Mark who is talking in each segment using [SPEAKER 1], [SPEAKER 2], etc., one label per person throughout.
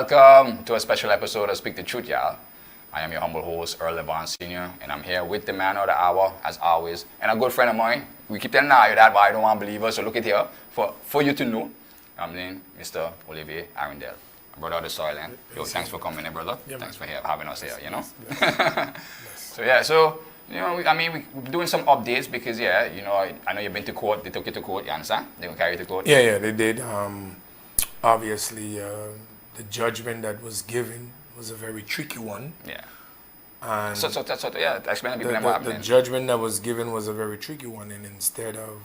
[SPEAKER 1] Welcome to a special episode of Speak the Truth, y'all. I am your humble host, Earl Levons Sr., and I'm here with the man of the hour, as always, and a good friend of mine. We keep telling you that, but I don't want to believe us, so look at here for you to know. I'm named Mr. Olivier Arundel, brother of the soil, and yo, thanks for coming in, brother. Yeah, thanks for having us here, you know. Yes. So we're doing some updates because, I know you've been to court. They took you to court, you understand? They will carry you to court.
[SPEAKER 2] Yeah, they did. Obviously, the judgment that was given was a very tricky one.
[SPEAKER 1] Yeah.
[SPEAKER 2] And
[SPEAKER 1] so explain to people what happened.
[SPEAKER 2] The judgment that was given was a very tricky one, and instead of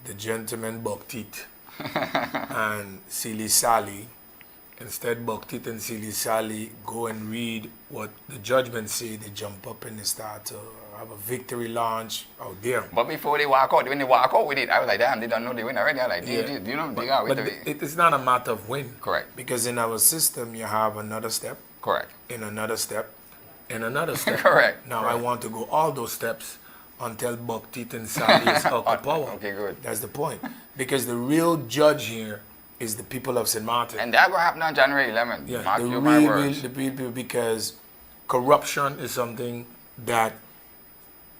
[SPEAKER 2] the gentleman Buckteeth and Silly Sally, instead Buckteeth and Silly Sally go and read what the judgment say. They jump up and they start to have a victory launch out there.
[SPEAKER 1] But before they walk out, when they walk out with it, I was like, damn, they don't know they win already. I was like, they got
[SPEAKER 2] but it's not a matter of win.
[SPEAKER 1] Correct.
[SPEAKER 2] Because in our system, you have another step.
[SPEAKER 1] Correct.
[SPEAKER 2] In another step. In another step.
[SPEAKER 1] Correct.
[SPEAKER 2] Now
[SPEAKER 1] Correct.
[SPEAKER 2] I want to go all those steps until Buckteeth and Sally is out of power.
[SPEAKER 1] Okay, good.
[SPEAKER 2] That's the point. Because the real judge here is the people of St. Martin.
[SPEAKER 1] And that will happen on January 11th.
[SPEAKER 2] Yeah,
[SPEAKER 1] Mark my words.
[SPEAKER 2] The people, because corruption is something that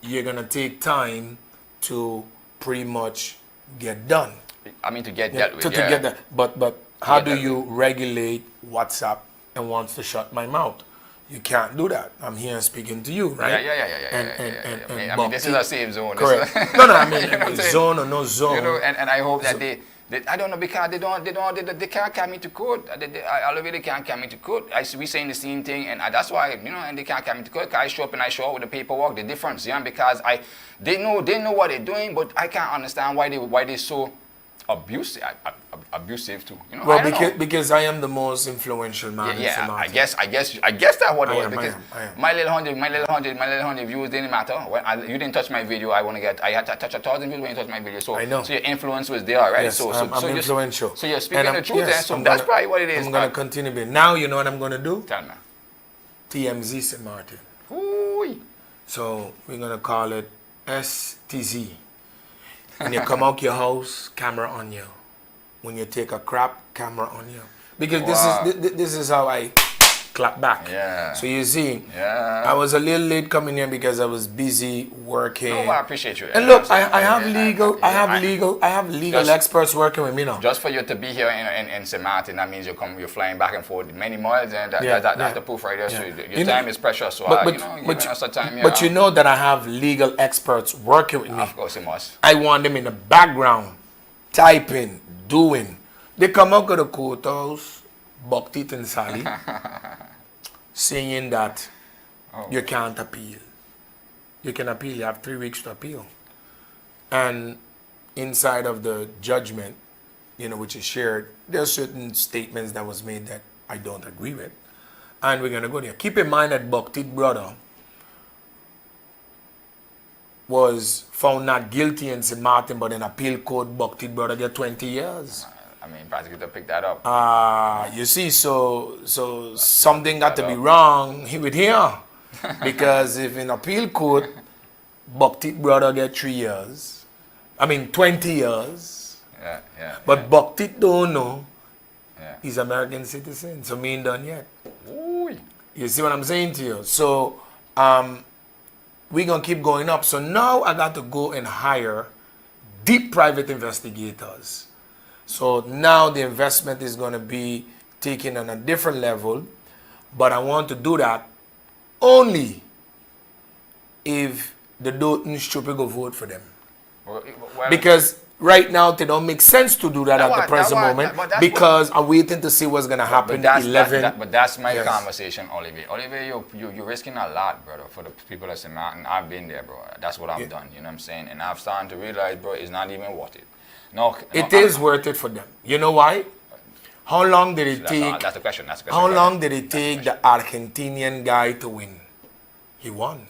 [SPEAKER 2] you're going to take time to pretty much get done.
[SPEAKER 1] I mean, to get dealt with.
[SPEAKER 2] To get that. But how do you regulate WhatsApp and wants to shut my mouth? You can't do that. I'm here speaking to you, right?
[SPEAKER 1] Yeah. I mean, this is a safe zone.
[SPEAKER 2] Correct. No, I mean, zone or no zone.
[SPEAKER 1] You know, and I hope that they I don't know, because they can't carry me to court. They can't carry me to court. We saying the same thing, and that's why, and they can't carry me to court. I show up and I show up with the paperwork. The difference, because they know what they're doing, but I can't understand why they so abusive too.
[SPEAKER 2] Well, because I am the most influential man.
[SPEAKER 1] Yeah, I guess that's what it was. Because my little hundred views didn't matter. You didn't touch my video. I had to touch 1,000 views when you touched my video. So
[SPEAKER 2] I know.
[SPEAKER 1] So your influence was there, right?
[SPEAKER 2] Yes, I'm influential.
[SPEAKER 1] So you're speaking the truth, yes, so that's probably what it is.
[SPEAKER 2] I'm gonna continue being. Now you know what I'm gonna do.
[SPEAKER 1] Tell me.
[SPEAKER 2] TMZ St. Martin.
[SPEAKER 1] Ooh.
[SPEAKER 2] So we're gonna call it STZ. When you come out your house, camera on you. When you take a crap, camera on you. Because this is how I clap back.
[SPEAKER 1] Yeah.
[SPEAKER 2] So you see,
[SPEAKER 1] yeah.
[SPEAKER 2] I was a little late coming here because I was busy working.
[SPEAKER 1] No, I appreciate you.
[SPEAKER 2] And look, I have legal experts working with me now.
[SPEAKER 1] Just for you to be here in St. Martin, that means you're flying back and forth many miles, and that's the proof right there. So your time is precious. So giving us the time.
[SPEAKER 2] But you know that I have legal experts working with me.
[SPEAKER 1] Of course, you must.
[SPEAKER 2] I want them in the background, typing, doing. They come out of the courthouse, Buckteeth and Sally, saying that you can't appeal. You can appeal. You have 3 weeks to appeal. And inside of the judgment, which is shared, there are certain statements that was made that I don't agree with. And we're going to go there. Keep in mind that Buckteeth brother was found not guilty in St. Martin, but in appeal court, Buckteeth brother get 20 years.
[SPEAKER 1] I mean, prosecutor picked that up.
[SPEAKER 2] You see, so something got to be wrong with here. Because if in appeal court, Buckteeth brother get 3 years. 20 years.
[SPEAKER 1] Yeah.
[SPEAKER 2] But Buckteeth don't know he's American citizen, so me ain't done yet.
[SPEAKER 1] Ooh.
[SPEAKER 2] You see what I'm saying to you? So, we're going to keep going up. So now I got to go and hire deep private investigators. So now the investment is going to be taken on a different level. But I want to do that only if the Dothan stupid go vote for them.
[SPEAKER 1] Well,
[SPEAKER 2] because right now it don't make sense to do that at the present moment because I'm waiting to see what's going to happen.
[SPEAKER 1] But that's my conversation, Olivier. Olivier, you're risking a lot, brother, for the people of St. Martin. I've been there, bro. That's what I've done. You know what I'm saying? And I've started to realize, bro, it's not even worth it. No,
[SPEAKER 2] it is worth it for them. You know why? How long did it take?
[SPEAKER 1] That's the question.
[SPEAKER 2] How long did it take the Argentinian guy to win? He won.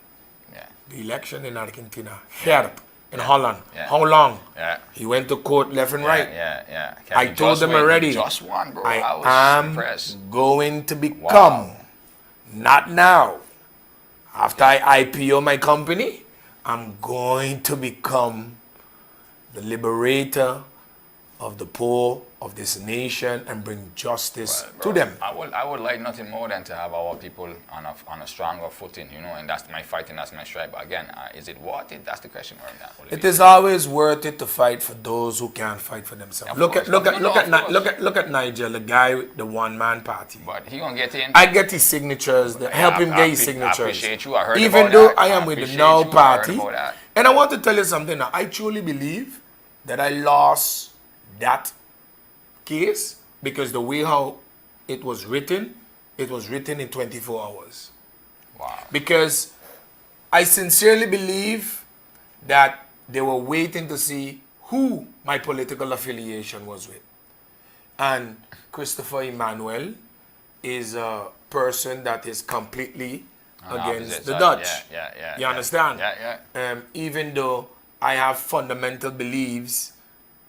[SPEAKER 1] Yeah.
[SPEAKER 2] The election in Argentina. Herp. In Holland. Yeah. How long?
[SPEAKER 1] Yeah.
[SPEAKER 2] He went to court left and right.
[SPEAKER 1] Yeah.
[SPEAKER 2] I told them already.
[SPEAKER 1] Just one, bro.
[SPEAKER 2] I
[SPEAKER 1] was
[SPEAKER 2] am
[SPEAKER 1] impressed.
[SPEAKER 2] going to become, not now. After I IPO my company, I'm going to become the liberator of the poor of this nation and bring justice
[SPEAKER 1] Bro,
[SPEAKER 2] to them.
[SPEAKER 1] I would like nothing more than to have our people on a stronger footing, and that's my fight and that's my strive. But again, is it worth it? That's the question right now.
[SPEAKER 2] It is always worth it to fight for those who can't fight for themselves. Look at Nigel, the guy with the one-man party.
[SPEAKER 1] But he gonna get in.
[SPEAKER 2] I get his signatures, help him get his
[SPEAKER 1] I
[SPEAKER 2] signatures.
[SPEAKER 1] appreciate you. I heard
[SPEAKER 2] Even
[SPEAKER 1] about
[SPEAKER 2] though
[SPEAKER 1] that.
[SPEAKER 2] I am with the
[SPEAKER 1] appreciate
[SPEAKER 2] Now
[SPEAKER 1] you. I heard
[SPEAKER 2] party.
[SPEAKER 1] about that.
[SPEAKER 2] And I want to tell you something now. I truly believe that I lost that case because the way how it was written in 24 hours.
[SPEAKER 1] Wow.
[SPEAKER 2] Because I sincerely believe that they were waiting to see who my political affiliation was with. And Christopher Emmanuel is a person that is completely against the Dutch. You understand?
[SPEAKER 1] Yeah.
[SPEAKER 2] Even though I have fundamental beliefs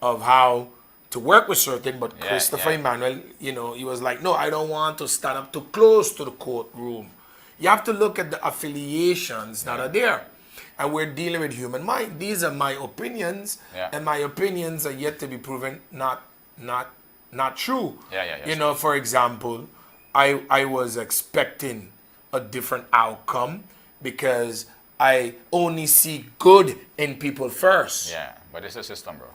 [SPEAKER 2] of how to work with certain, but Christopher Emmanuel, he was like, no, I don't want to stand up too close to the courtroom. You have to look at the affiliations that are there. And we're dealing with human mind. These are my opinions, and my opinions are yet to be proven not true. For example, I was expecting a different outcome because I only see good in people first.
[SPEAKER 1] Yeah, but it's a system, bro.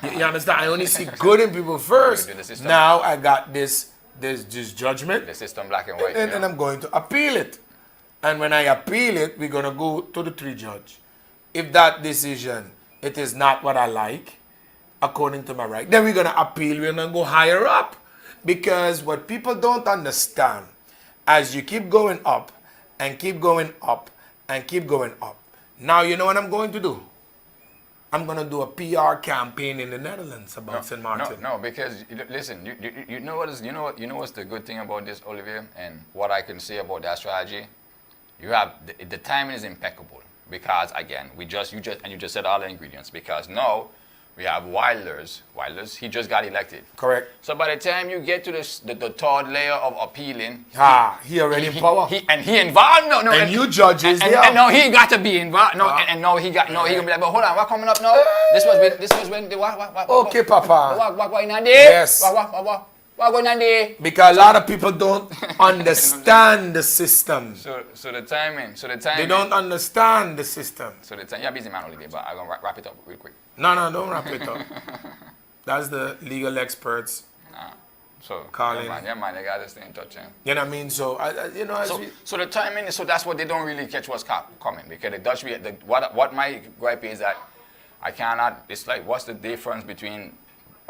[SPEAKER 2] You understand? I only see good in people first. Now I got this judgment.
[SPEAKER 1] The system, black and white.
[SPEAKER 2] And I'm going to appeal it. And when I appeal it, we're going to go to the 3-judge. If that decision, it is not what I like, according to my right, then we're going to appeal. We're going to go higher up. Because what people don't understand, as you keep going up and keep going up and keep going up, now you know what I'm going to do? I'm going to do a PR campaign in the Netherlands about St. Martin.
[SPEAKER 1] No, because listen, you know what's the good thing about this, Olivier, and what I can say about that strategy? You have the timing is impeccable because again, you just said all the ingredients because now we have Wilders, he just got elected.
[SPEAKER 2] Correct.
[SPEAKER 1] So by the time you get to the third layer of appealing,
[SPEAKER 2] he already in power.
[SPEAKER 1] He involved. No,
[SPEAKER 2] and you judges
[SPEAKER 1] and no, he got to be involved. No, and no, he gonna be like, but hold on, what coming up now? This was when the what?
[SPEAKER 2] Okay, Papa.
[SPEAKER 1] What in a day?
[SPEAKER 2] Yes.
[SPEAKER 1] What going on there?
[SPEAKER 2] Because a lot of people don't understand the system.
[SPEAKER 1] So the timing.
[SPEAKER 2] They don't understand the system.
[SPEAKER 1] So the time. You're busy, man, Olivier, but I'm gonna wrap it up real quick.
[SPEAKER 2] No, don't wrap it up. That's the legal experts.
[SPEAKER 1] So
[SPEAKER 2] calling.
[SPEAKER 1] Yeah, man, they gotta stay in touch.
[SPEAKER 2] You know what I mean? So
[SPEAKER 1] so the timing. So that's what they don't really catch what's coming because the Dutch. What my gripe is that I cannot. It's like what's the difference between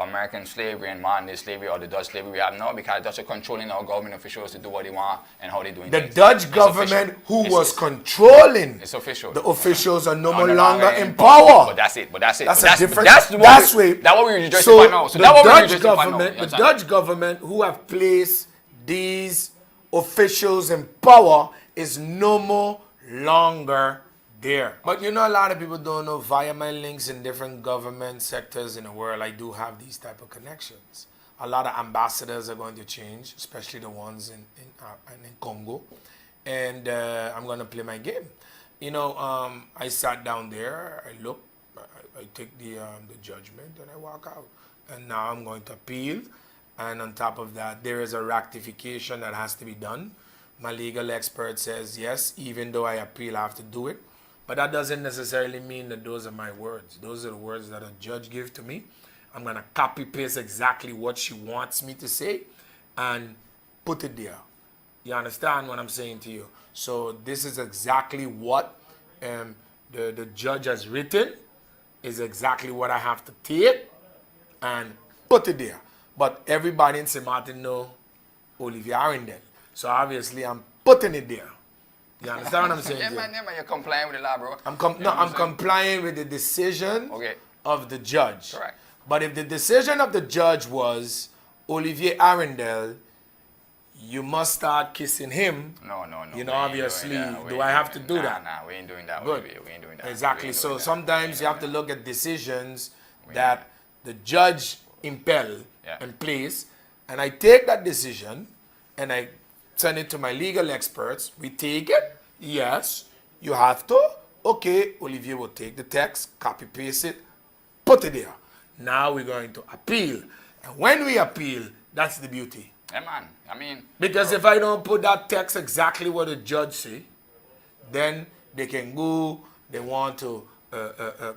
[SPEAKER 1] American slavery and modern day slavery or the Dutch slavery we have now because the Dutch are controlling our government officials to do what they want and how they doing
[SPEAKER 2] the
[SPEAKER 1] things.
[SPEAKER 2] Dutch government who was controlling
[SPEAKER 1] it's official.
[SPEAKER 2] The officials are no longer in power.
[SPEAKER 1] But that's it.
[SPEAKER 2] That's
[SPEAKER 1] a
[SPEAKER 2] different.
[SPEAKER 1] That's what we rejoice about now. So
[SPEAKER 2] the Dutch government who have placed these officials in power is no more longer there. But a lot of people don't know via my links in different government sectors in the world, I do have these type of connections. A lot of ambassadors are going to change, especially the ones in Congo. And I'm going to play my game. I sat down there, I look, I take the judgment and I walk out. And now I'm going to appeal. And on top of that, there is a rectification that has to be done. My legal expert says, yes, even though I appeal, I have to do it. But that doesn't necessarily mean that those are my words. Those are the words that a judge gives to me. I'm going to copy paste exactly what she wants me to say and put it there. You understand what I'm saying to you? So this is exactly what the judge has written, is exactly what I have to take and put it there. But everybody in St. Martin know Olivier Arundel. So obviously I'm putting it there. You understand what I'm saying?
[SPEAKER 1] Yeah, man, you're complying with the law, bro.
[SPEAKER 2] I'm complying with the decision of the judge.
[SPEAKER 1] Correct.
[SPEAKER 2] But if the decision of the judge was Olivier Arundel, you must start kissing him.
[SPEAKER 1] No.
[SPEAKER 2] Obviously, do I have to do that?
[SPEAKER 1] Nah, we ain't doing that.
[SPEAKER 2] Good.
[SPEAKER 1] We ain't doing that.
[SPEAKER 2] Exactly. So sometimes you have to look at decisions that the judge impel and place, and I take that decision and I send it to my legal experts. We take it. Yes, you have to. Okay, Olivier will take the text, copy paste it, put it there. Now we're going to appeal. And when we appeal, that's the beauty.
[SPEAKER 1] Yeah, man. I mean,
[SPEAKER 2] Because if I don't put that text exactly what the judge say, then they can go, they want to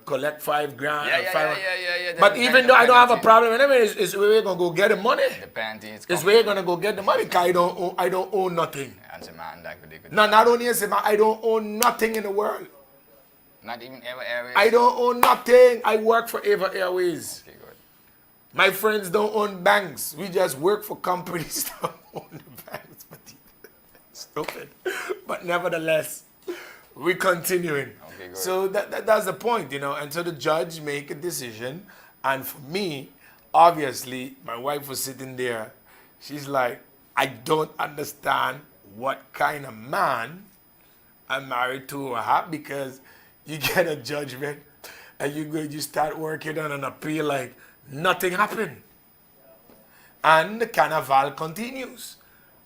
[SPEAKER 2] collect $5 grand.
[SPEAKER 1] Yeah.
[SPEAKER 2] But even though I don't have a problem, it's where we're going to go get the money.
[SPEAKER 1] The penalties.
[SPEAKER 2] It's where you're going to go get the money because I don't own nothing.
[SPEAKER 1] Answer, man, that ridiculous.
[SPEAKER 2] No, not only is it, man, I don't own nothing in the world.
[SPEAKER 1] Not even Ever Airways?
[SPEAKER 2] I don't own nothing. I work for Ever Airways.
[SPEAKER 1] Okay, good.
[SPEAKER 2] My friends don't own banks. We just work for companies that own the banks. Stupid. But nevertheless, we're continuing.
[SPEAKER 1] Okay, good.
[SPEAKER 2] So that's the point, And so the judge make a decision. And for me, obviously, my wife was sitting there. She's like, I don't understand what kind of man I'm married to or have, because you get a judgment and you start working on an appeal like nothing happened. And the carnival continues.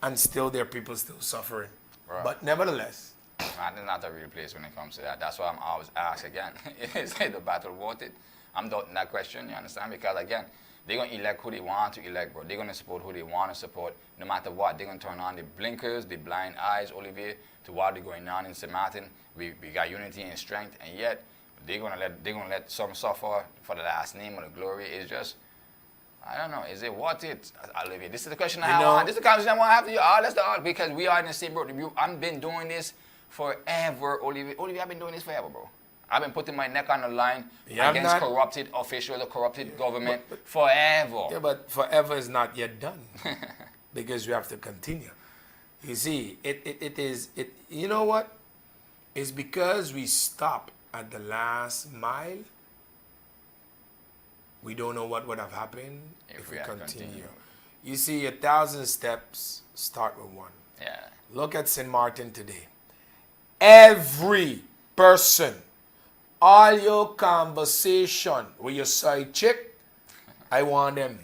[SPEAKER 2] And still there are people still suffering.
[SPEAKER 1] Right.
[SPEAKER 2] But nevertheless.
[SPEAKER 1] Man, it's not a real place when it comes to that. That's why I'm always asked again, is the battle worth it? I'm doubting that question, you understand? Because again, they're going to elect who they want to elect, bro. They're going to support who they want to support, no matter what. They're going to turn on the blinkers, the blind eyes, Olivier, to what is going on in St. Martin. We got unity and strength, and yet they're going to let some suffer for the last name or the glory. It's just, I don't know. Is it worth it, Olivier? This is the question I have. This is the conversation I want to have to you. That's the art, because we are in the same boat. I've been doing this forever, Olivier. Olivier, I've been doing this forever, bro. I've been putting my neck on the line against corrupted officials, the corrupted government forever.
[SPEAKER 2] Yeah, but forever is not yet done because we have to continue. You see, it is, you know what? It's because we stop at the last mile. We don't know what would have happened if we continue. You see, 1,000 steps start with one.
[SPEAKER 1] Yeah.
[SPEAKER 2] Look at St. Martin today. Every person, all your conversation with your side chick, I want them.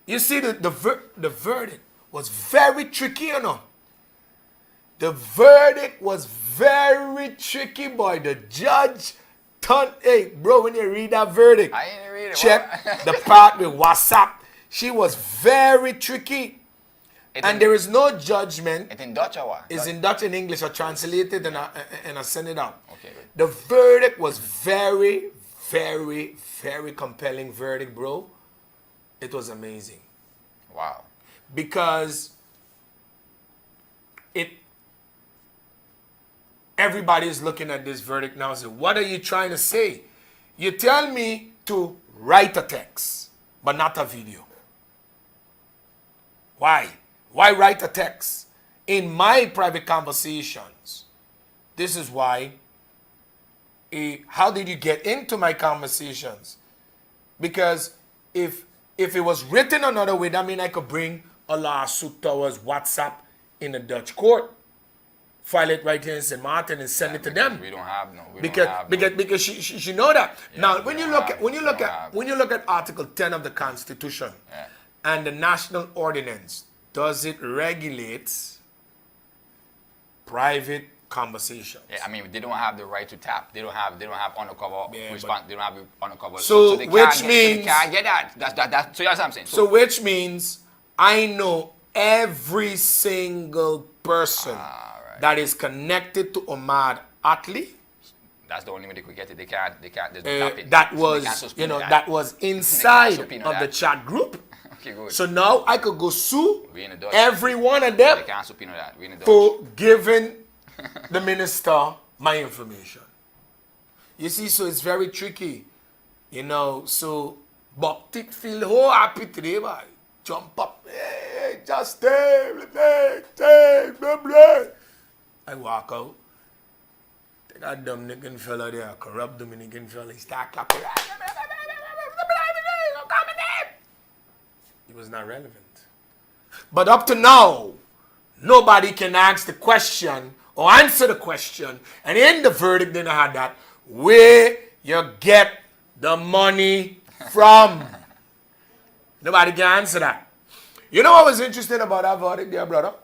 [SPEAKER 2] You see, the verdict was very tricky, The verdict was very tricky, boy. The judge hey, bro, when you read that verdict,
[SPEAKER 1] I didn't read it.
[SPEAKER 2] check the part with WhatsApp. She was very tricky. And there is no judgment.
[SPEAKER 1] It's in Dutch or what?
[SPEAKER 2] It's in Dutch and English. I translated and I sent it out.
[SPEAKER 1] Okay, good.
[SPEAKER 2] The verdict was very, very, very compelling verdict, bro. It was amazing.
[SPEAKER 1] Wow.
[SPEAKER 2] Because everybody is looking at this verdict now and say, what are you trying to say? You tell me to write a text, but not a video. Why? Why write a text? In my private conversations, this is why. How did you get into my conversations? Because if it was written another way, that means I could bring a lawsuit towards WhatsApp in a Dutch court, file it right here in St. Martin and send it to them.
[SPEAKER 1] We don't have no.
[SPEAKER 2] Because she know that.
[SPEAKER 1] Yeah,
[SPEAKER 2] now, when you look at Article 10 of the Constitution and the National Ordinance, does it regulate private conversations?
[SPEAKER 1] Yeah, I mean, they don't have the right to tap. They don't have undercover response. They don't have undercover.
[SPEAKER 2] So
[SPEAKER 1] they
[SPEAKER 2] which means
[SPEAKER 1] they can't get that. That's so that's what I'm saying.
[SPEAKER 2] So which means I know every single person that is connected to Ahmad Atli.
[SPEAKER 1] That's the only way they could get it. They can't. There's no tap it.
[SPEAKER 2] That was that was inside of the chat group.
[SPEAKER 1] Okay, good.
[SPEAKER 2] So now I could go sue every one of them
[SPEAKER 1] They can't subpoena that. We in the Dutch.
[SPEAKER 2] for giving the minister my information. You see, so it's very tricky. So Baptiste feel so happy today, boy. Jump up. Hey, just take, blah, blah. I walk out. Take that Dominican fella there, corrupt Dominican fella. He start clapping. It was not relevant. But up to now, nobody can ask the question or answer the question. And in the verdict, then I had that, where you get the money from. Nobody can answer that. You know what was interesting about that verdict there, brother?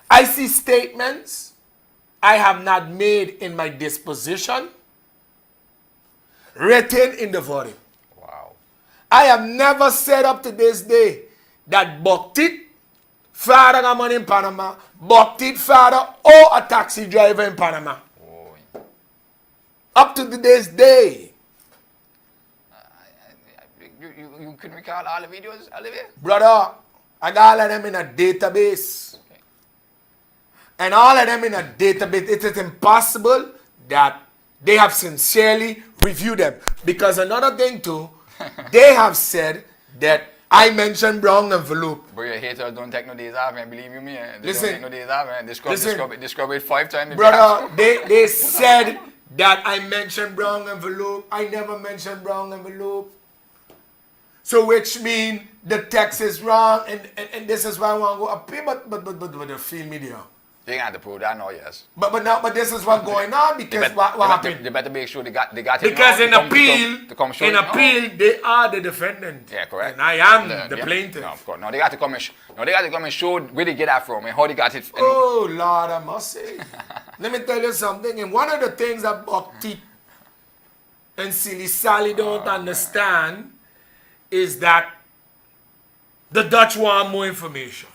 [SPEAKER 2] I see statements I have not made in my disposition. written in the verdict.
[SPEAKER 1] Wow.
[SPEAKER 2] I have never said up to this day that Boktit father got money in Panama, Boktit father or a taxi driver in Panama.
[SPEAKER 1] Oh.
[SPEAKER 2] Up to this day.
[SPEAKER 1] You can recall all the videos, Olivia?
[SPEAKER 2] Brother, I got all of them in a database.
[SPEAKER 1] Okay.
[SPEAKER 2] And all of them in a database. It is impossible that they have sincerely reviewed them. Because another thing too, they have said that I mentioned brown envelope.
[SPEAKER 1] But your haters don't take no days off, man. Believe you me. They
[SPEAKER 2] Listen.
[SPEAKER 1] don't take no days off, man. They scrub it 5 times.
[SPEAKER 2] Brother, they said that I mentioned brown envelope. I never mentioned brown envelope. So which means the text is wrong, and this is why I want to go appeal, but the field media.
[SPEAKER 1] They ain't have to prove that, no, yes.
[SPEAKER 2] But this is what's going on because what happened?
[SPEAKER 1] They better make sure they got it.
[SPEAKER 2] Because in
[SPEAKER 1] appeal,
[SPEAKER 2] appeal, they are the defendant.
[SPEAKER 1] Yeah, correct.
[SPEAKER 2] And I am the plaintiff.
[SPEAKER 1] No, of course. No, they got to come and show where they get that from and how they got it.
[SPEAKER 2] Oh Lord, I must say. Let me tell you something. And one of the things that Boktit and Silly Sally don't understand is that the Dutch want more information.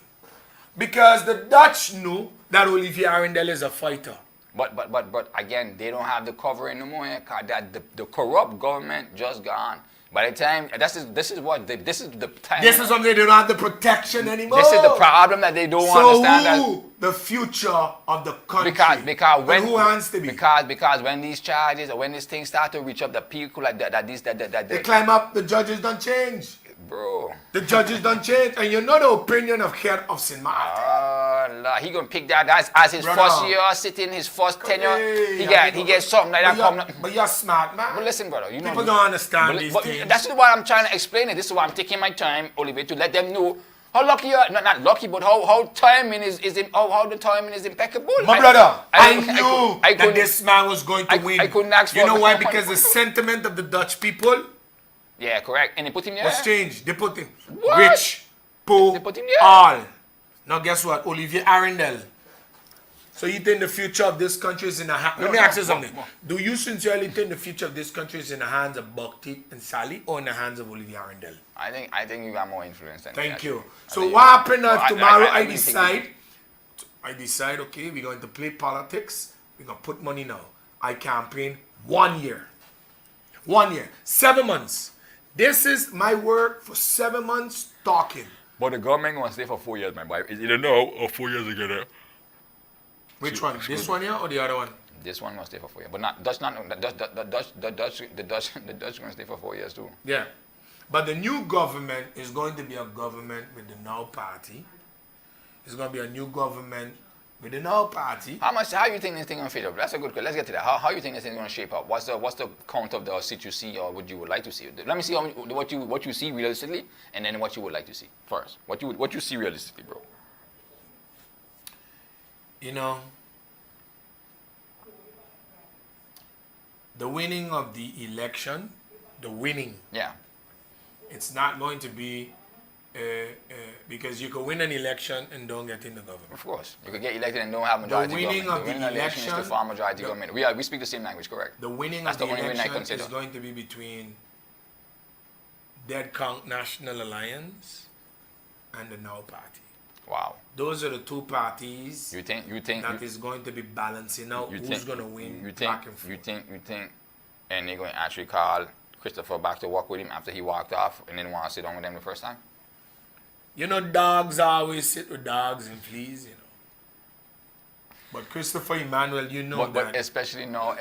[SPEAKER 2] Because the Dutch knew that Olivier Arendelle is a fighter.
[SPEAKER 1] But again, they don't have the covering no more. That the corrupt government just gone. By the time this is the time.
[SPEAKER 2] This is something they don't have the protection anymore.
[SPEAKER 1] This is the problem that they don't understand.
[SPEAKER 2] So the future of the country.
[SPEAKER 1] Because when
[SPEAKER 2] who wants to be?
[SPEAKER 1] Because when these charges or when these things start to reach up the people like that
[SPEAKER 2] they climb up, the judges don't change.
[SPEAKER 1] Bro.
[SPEAKER 2] The judges don't change. And you know the opinion of head of St. Martin.
[SPEAKER 1] He gonna pick that as his
[SPEAKER 2] Brother.
[SPEAKER 1] first year sitting, his first tenure. He gets something like that coming up.
[SPEAKER 2] But you're smart, man.
[SPEAKER 1] But listen, brother, you know
[SPEAKER 2] people don't understand these things.
[SPEAKER 1] That's why I'm trying to explain it. This is why I'm taking my time, Olivier, to let them know how lucky you are. Not lucky, but how timing how the timing is impeccable.
[SPEAKER 2] My brother, I knew that this man was going to win.
[SPEAKER 1] I couldn't ask for
[SPEAKER 2] You know why? Because the sentiment of the Dutch people.
[SPEAKER 1] Yeah, correct. And they put him there.
[SPEAKER 2] Was changed. They put him
[SPEAKER 1] What?
[SPEAKER 2] rich, poor,
[SPEAKER 1] They put him there.
[SPEAKER 2] all. Now guess what? Olivier Arendelle. So you think the future of this country is in the hands? Let me ask you something. Do you sincerely think the future of this country is in the hands of Boktit and Sally or in the hands of Olivier Arendelle?
[SPEAKER 1] I think you got more influence than
[SPEAKER 2] Thank
[SPEAKER 1] me,
[SPEAKER 2] you.
[SPEAKER 1] actually.
[SPEAKER 2] So what happened if tomorrow I
[SPEAKER 1] really think
[SPEAKER 2] decide, okay, we're going to play politics. We're going to put money now. I campaign 1 year. 1 year. 7 months. This is my work for 7 months talking.
[SPEAKER 1] But the government gonna stay for 4 years, my boy. It's either now or 4 years ago.
[SPEAKER 2] Which one? This one here or the other one?
[SPEAKER 1] This one gonna stay for 4 years, but not Dutch. Not the Dutch gonna stay for 4 years too.
[SPEAKER 2] Yeah. But the new government is going to be a government with the Now Party. It's going to be a new government with the Now Party.
[SPEAKER 1] How you think this thing gonna fit up? That's a good question. Let's get to that. How you think this thing gonna shape up? What's the count of the seats you see, or what you would like to see? Let me see what you see realistically, and then what you would like to see first. What you see realistically, bro?
[SPEAKER 2] You know, the winning of the election,
[SPEAKER 1] Yeah.
[SPEAKER 2] it's not going to be because you can win an election and don't get in the government.
[SPEAKER 1] Of course, you could get elected and don't have majority
[SPEAKER 2] winning
[SPEAKER 1] government.
[SPEAKER 2] of the
[SPEAKER 1] winning election is to
[SPEAKER 2] election-
[SPEAKER 1] form majority government. We speak the same language, correct?
[SPEAKER 2] The winning
[SPEAKER 1] That's
[SPEAKER 2] of the
[SPEAKER 1] the only win I
[SPEAKER 2] election
[SPEAKER 1] consider.
[SPEAKER 2] is going to be between Dead Count National Alliance and the Now Party.
[SPEAKER 1] Wow.
[SPEAKER 2] Those are the two parties
[SPEAKER 1] You think
[SPEAKER 2] that is going to be balancing out who's going to win
[SPEAKER 1] You think
[SPEAKER 2] back and forth.
[SPEAKER 1] you think, and they're going to actually call Christopher back to work with him after he walked off and didn't want to sit down with them the first time?
[SPEAKER 2] You know, dogs always sit with dogs and fleas, you know. But Christopher Emmanuel, you know
[SPEAKER 1] But
[SPEAKER 2] that.
[SPEAKER 1] especially now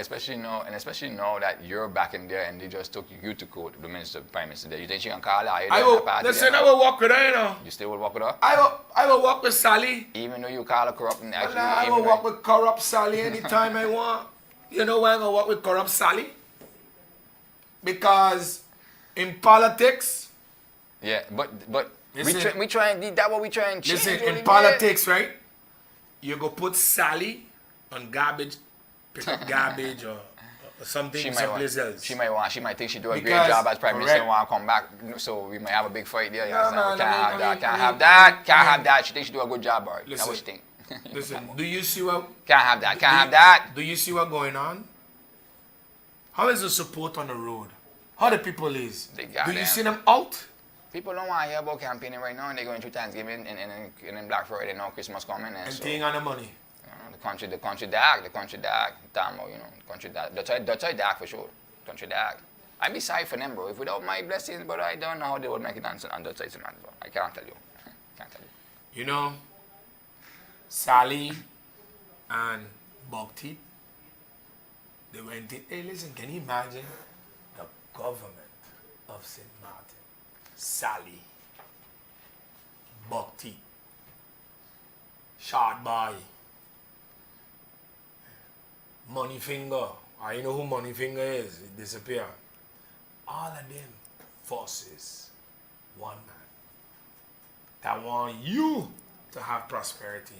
[SPEAKER 1] that you're back in there and they just took you to court, the prime minister there. You think she can call her?
[SPEAKER 2] I will walk with her, you know.
[SPEAKER 1] You still will walk with her?
[SPEAKER 2] I will walk with Sally.
[SPEAKER 1] Even though you call her corrupt and actually...
[SPEAKER 2] I will walk with corrupt Sally anytime I want. You know why I'm going to walk with corrupt Sally? Because in politics...
[SPEAKER 1] Yeah, but
[SPEAKER 2] Listen,
[SPEAKER 1] we try and... That's what we try and change.
[SPEAKER 2] listen, in
[SPEAKER 1] Olivier.
[SPEAKER 2] politics, right? You go put Sally on garbage, pick up garbage or something someplace else.
[SPEAKER 1] She might think she do a great
[SPEAKER 2] Because-
[SPEAKER 1] job as prime minister and
[SPEAKER 2] correct.
[SPEAKER 1] want to come back. So we might have a big fight there. You
[SPEAKER 2] No,
[SPEAKER 1] understand?
[SPEAKER 2] no,
[SPEAKER 1] We
[SPEAKER 2] I mean,
[SPEAKER 1] can't have
[SPEAKER 2] I
[SPEAKER 1] that.
[SPEAKER 2] mean-
[SPEAKER 1] She thinks she do a good job, boy. That's
[SPEAKER 2] Listen.
[SPEAKER 1] what she think.
[SPEAKER 2] Listen, do you see what...
[SPEAKER 1] Can't have that.
[SPEAKER 2] Do you see what's going on? How is the support on the road? How the people is?
[SPEAKER 1] They got
[SPEAKER 2] Do you
[SPEAKER 1] them.
[SPEAKER 2] see them out?
[SPEAKER 1] People don't want to hear about campaigning right now, and they're going through Thanksgiving and Black Friday now, Christmas coming,
[SPEAKER 2] And
[SPEAKER 1] so,
[SPEAKER 2] taking on the money.
[SPEAKER 1] the country dark, Tamo, the country dark, Dutch dark for sure, country dark. I'd be sorry for them, bro. If without my blessings, but I don't know how they would make it on Dutch side, man, bro. I can't tell you. Can't tell you.
[SPEAKER 2] You know, Sally and Bhakti, they went in. Hey, listen, can you imagine the government of St. Martin? Sally, Bhakti, Short Boy, Money Finger. I know who Money Finger is. It disappeared. All of them forces one man that want you to have prosperity.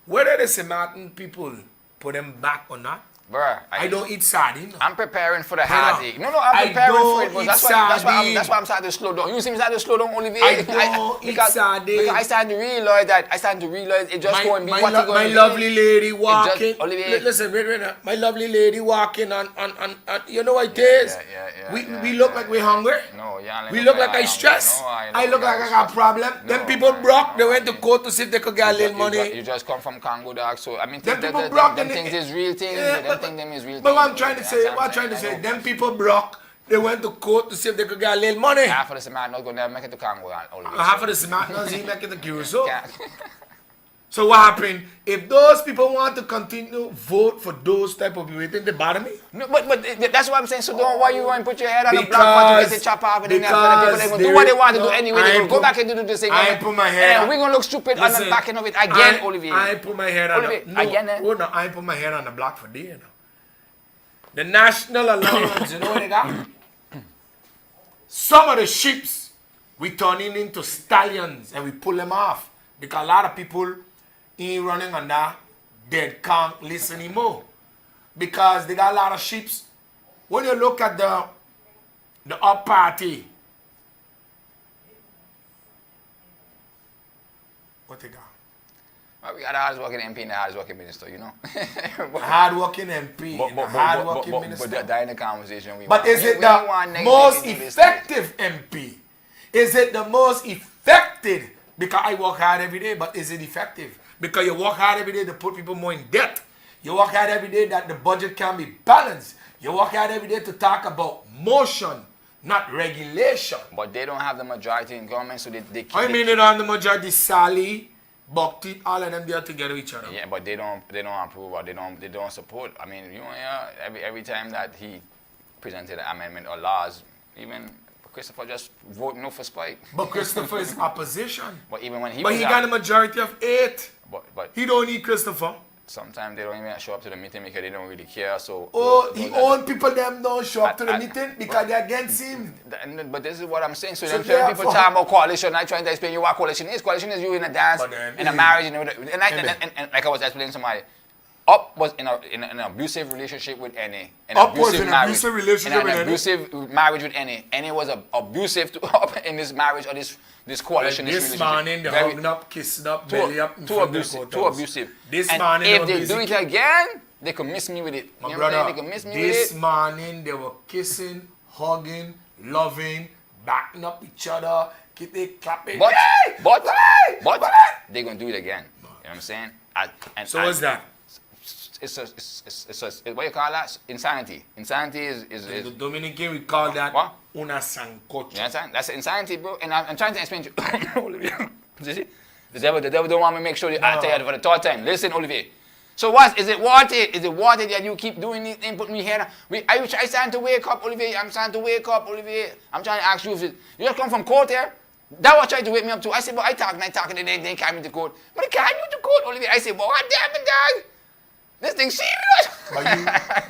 [SPEAKER 2] Whether the St. Martin people put them back or not,
[SPEAKER 1] Bruh,
[SPEAKER 2] I don't eat sardine.
[SPEAKER 1] I'm preparing for the
[SPEAKER 2] Hold on.
[SPEAKER 1] heartache. No, I'm
[SPEAKER 2] I
[SPEAKER 1] preparing for
[SPEAKER 2] don't
[SPEAKER 1] it, but
[SPEAKER 2] eat
[SPEAKER 1] that's why I'm starting to slow down. You see me starting to slow down, Olivier?
[SPEAKER 2] I don't eat sardine.
[SPEAKER 1] Because I started to realize it just won't be what you're going to
[SPEAKER 2] my
[SPEAKER 1] be.
[SPEAKER 2] lovely lady walking.
[SPEAKER 1] Olivier.
[SPEAKER 2] Listen, wait. My lovely lady walking on you know what it is? We look like we're hungry.
[SPEAKER 1] No, yeah.
[SPEAKER 2] We look like I stress. I look like I got a problem. Them people broke. They went to court to see if they could get a little money.
[SPEAKER 1] You just come from Congo, dog. So I mean,
[SPEAKER 2] Them people broke.
[SPEAKER 1] them things is real things. Them things is real things.
[SPEAKER 2] But what I'm trying to say, them people broke. They went to court to see if they could get a little money.
[SPEAKER 1] Half of the cement not going to make it to Congo.
[SPEAKER 2] Half of the cement not he make it to Curacao. So what happened? If those people want to continue vote for those type of people, you think they bother me?
[SPEAKER 1] No, but that's what I'm saying. So don't why you want to put your head on the block for to get it chop off and then after the people they do what they want to do anyway. They will go back and do the same.
[SPEAKER 2] I put my head.
[SPEAKER 1] And we're gonna look stupid on the back end of it again, Olivier.
[SPEAKER 2] I put my head on
[SPEAKER 1] Olivier,
[SPEAKER 2] the
[SPEAKER 1] again.
[SPEAKER 2] No, I put my head on the block for there now. The National Alliance, you know what they got? Some of the sheeps we turning into stallions and we pull them off because a lot of people ain't running on that dead can't listen anymore because they got a lot of sheeps. When you look at the up party, what they got?
[SPEAKER 1] Well, we got a hard-working MP and a hard-working minister, you know.
[SPEAKER 2] Hard-working MP and a hard-working minister.
[SPEAKER 1] But that in the conversation we
[SPEAKER 2] But
[SPEAKER 1] want.
[SPEAKER 2] is it the most effective MP? Is it the most effective? Because I work hard every day, but is it effective? Because you work hard every day to put people more in debt. You work hard every day that the budget can be balanced. You work hard every day to talk about motion, not regulation.
[SPEAKER 1] But they don't have the majority in government, so they keep...
[SPEAKER 2] I mean they don't have the majority. Sally, Bhakti, all of them they are together with each other.
[SPEAKER 1] Yeah, but they don't approve or they don't support. I mean, you know, yeah, every time that he presented an amendment or laws, even Christopher just vote no for spite.
[SPEAKER 2] But Christopher is opposition.
[SPEAKER 1] But even when he
[SPEAKER 2] But he got a majority of 8.
[SPEAKER 1] But
[SPEAKER 2] he don't need Christopher.
[SPEAKER 1] Sometimes they don't even show up to the meeting because they don't really care. So
[SPEAKER 2] he own people them don't show up to the meeting because they're against him.
[SPEAKER 1] But this is what I'm saying. So them people talking about coalition. I trying to explain you what coalition is. Coalition is you in a dance, in a marriage, and like I was explaining to somebody. Up was in an abusive relationship with Annie. An abusive marriage with Annie. Annie was abusive to Up in this marriage or this coalition.
[SPEAKER 2] Like this morning, they're hugging up, kissing up, belly up.
[SPEAKER 1] Too abusive.
[SPEAKER 2] This
[SPEAKER 1] and
[SPEAKER 2] morning,
[SPEAKER 1] if they do it again, they could miss me with it.
[SPEAKER 2] My brother, this morning they were kissing, hugging, loving, backing up each other, clapping.
[SPEAKER 1] But they're gonna do it again. You know what I'm saying?
[SPEAKER 2] So what's that?
[SPEAKER 1] It's what you call that? Insanity. Insanity is
[SPEAKER 2] the Dominican we call that
[SPEAKER 1] what?
[SPEAKER 2] Una sancocho.
[SPEAKER 1] You understand? That's insanity, bro. And I'm trying to explain to you. Olivier. The devil don't want me to make sure I tell you for the third time. Listen, Olivier. So what? Is it water? Is it water that you keep doing this and put me here? I starting to wake up, Olivier. I'm starting to wake up, Olivier. I'm trying to ask you if you just come from court here. That was trying to wake me up too. I said, but I talk and they carry me to court. But they carry me to court, Olivier. I said, but what damn it, dog? This thing serious.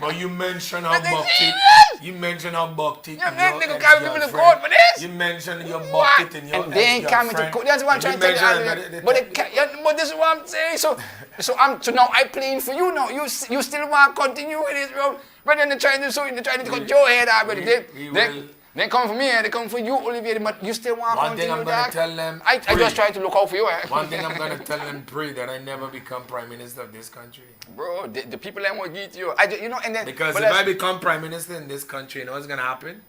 [SPEAKER 2] But you mentioned how Bhakti. You mentioned how Bhakti.
[SPEAKER 1] Yeah, man, nigga carry people to court for this.
[SPEAKER 2] You mentioned your Bhakti and your
[SPEAKER 1] and they ain't coming to court. That's what I'm trying to tell you. But this is what I'm saying. So now I playing for you now. You still want to continue with this, bro? But then they're trying to cut your head out, but They come for me and they come for you, Olivier, but you still want to
[SPEAKER 2] One thing
[SPEAKER 1] continue
[SPEAKER 2] I'm going
[SPEAKER 1] that?
[SPEAKER 2] to tell them.
[SPEAKER 1] I
[SPEAKER 2] pray.
[SPEAKER 1] just try to look out for you.
[SPEAKER 2] One thing I'm going to tell them, pray that I never become Prime Minister of this country.
[SPEAKER 1] Bro, the people that will get you. You know, and then
[SPEAKER 2] Because if I become Prime Minister in this country, you know what's going to happen?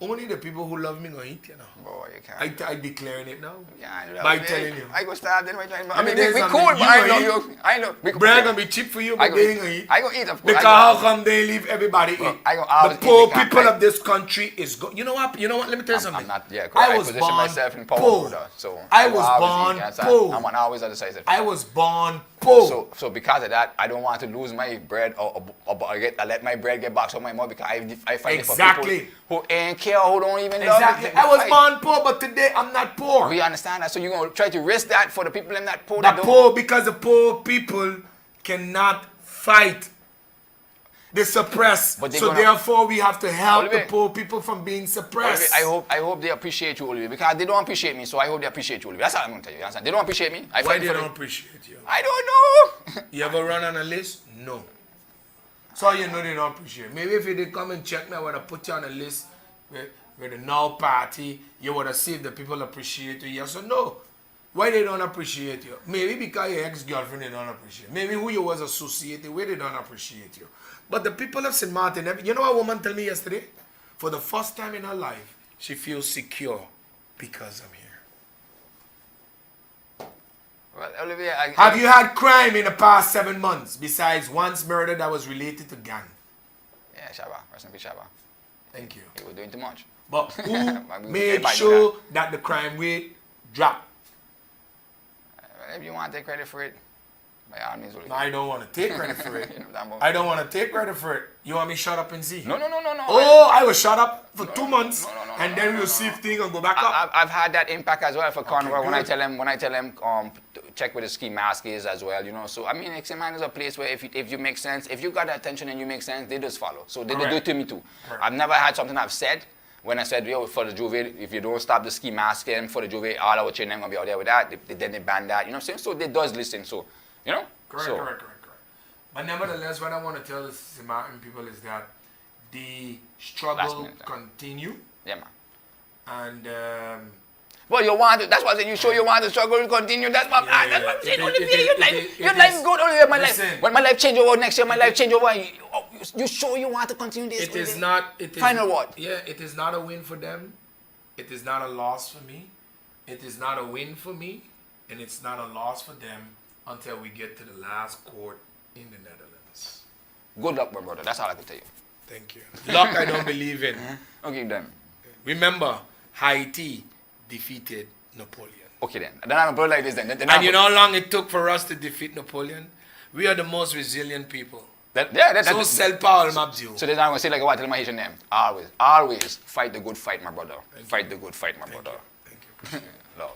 [SPEAKER 2] Only the people who love me going to eat, you know.
[SPEAKER 1] Bro, you can't.
[SPEAKER 2] I declaring it now.
[SPEAKER 1] Yeah,
[SPEAKER 2] By telling you.
[SPEAKER 1] I go start then. I mean,
[SPEAKER 2] there's
[SPEAKER 1] we
[SPEAKER 2] something
[SPEAKER 1] cool,
[SPEAKER 2] you
[SPEAKER 1] but I
[SPEAKER 2] gonna
[SPEAKER 1] know you. I know.
[SPEAKER 2] Bread going to be cheap for you, but they ain't going to eat.
[SPEAKER 1] I go eat, of course.
[SPEAKER 2] Because how come they leave everybody
[SPEAKER 1] Bro,
[SPEAKER 2] eat?
[SPEAKER 1] I go
[SPEAKER 2] The
[SPEAKER 1] always
[SPEAKER 2] poor
[SPEAKER 1] eat
[SPEAKER 2] people of this country is you know what? Let me tell you something.
[SPEAKER 1] I'm not, yeah,
[SPEAKER 2] I
[SPEAKER 1] I
[SPEAKER 2] was
[SPEAKER 1] position
[SPEAKER 2] born
[SPEAKER 1] myself in power,
[SPEAKER 2] poor.
[SPEAKER 1] brother, so
[SPEAKER 2] I
[SPEAKER 1] will
[SPEAKER 2] was
[SPEAKER 1] always
[SPEAKER 2] born
[SPEAKER 1] eat, yes,
[SPEAKER 2] poor.
[SPEAKER 1] I'm always decisive.
[SPEAKER 2] I was born poor.
[SPEAKER 1] So because of that, I don't want to lose my bread or I let my bread get boxed on my mouth because I fight it for people who ain't care, who don't even
[SPEAKER 2] Exactly.
[SPEAKER 1] love it.
[SPEAKER 2] I was born poor, but today I'm not poor.
[SPEAKER 1] We understand that, so you're going to try to risk that for the people in that poor.
[SPEAKER 2] The poor, because the poor people cannot fight. They suppress. So therefore we have to help the poor people from being suppressed.
[SPEAKER 1] Olivier, I hope they appreciate you, Olivier, because they don't appreciate me, so I hope they appreciate you, Olivier. That's all I'm going to tell you. Understand? They don't appreciate me.
[SPEAKER 2] Why they don't appreciate you?
[SPEAKER 1] I don't know.
[SPEAKER 2] You ever run on a list? No. So you know they don't appreciate you. Maybe if they come and check me, I would have put you on a list with the Now Party. You would have seen the people appreciate you. Yes or no? Why they don't appreciate you? Maybe because your ex-girlfriend they don't appreciate you. Maybe who you was associated with, they don't appreciate you. But the people of St. Martin, you know what a woman told me yesterday? For the first time in her life, she feels secure because I'm here.
[SPEAKER 1] Well, Olivier,
[SPEAKER 2] Have you had crime in the past 7 months besides once murder that was related to gang?
[SPEAKER 1] Yeah, Shabba. Rest in peace, Shabba.
[SPEAKER 2] Thank you.
[SPEAKER 1] He was doing too much.
[SPEAKER 2] But who made sure that the crime rate dropped?
[SPEAKER 1] If you want to take credit for it, by all means, Olivier.
[SPEAKER 2] No, I don't want to take credit for it. I don't want to take credit for it. You want me shut up and see?
[SPEAKER 1] No.
[SPEAKER 2] Oh, I was shut up for 2 months, and then we'll see if things will go back up.
[SPEAKER 1] I've had that impact as well for Conroy when I tell him check with the ski mask is as well, you know. So I mean, St. Martin is a place where if you make sense, if you got the attention and you make sense, they just follow. So they do it to me too. Correct. I've never had something I've said. When I said, yo, for the Juve, if you don't stop the ski masking for the Juve, all our children going to be out there with that. Then they ban that, you know what I'm saying? So they does listen, so, you know?
[SPEAKER 2] Correct. But nevertheless, what I want to tell the St. Martin people is that the struggle continue.
[SPEAKER 1] Yeah, man.
[SPEAKER 2] And...
[SPEAKER 1] well, you want to, that's what I said, you show you want the struggle to continue. That's what I'm saying, Olivier, your life good, Olivier, my life. When my life change over next year, my life change over, you show you want to continue this.
[SPEAKER 2] It is not...
[SPEAKER 1] Final word.
[SPEAKER 2] Yeah, it is not a win for them. It is not a loss for me. It is not a win for me. And it's not a loss for them until we get to the last court in the Netherlands.
[SPEAKER 1] Good luck, my brother. That's all I can tell you.
[SPEAKER 2] Thank you. Luck I don't believe in.
[SPEAKER 1] Okay, then.
[SPEAKER 2] Remember, Haiti defeated Napoleon.
[SPEAKER 1] Okay, then. Then I'm a brother like this, then.
[SPEAKER 2] And you know how long it took for us to defeat Napoleon? We are the most resilient people. So self-power, Mabzio.
[SPEAKER 1] So then I'm going to say like what I tell my Haitian name. Always fight the good fight, my brother. Fight the good fight, my brother.
[SPEAKER 2] Thank you.
[SPEAKER 1] Love.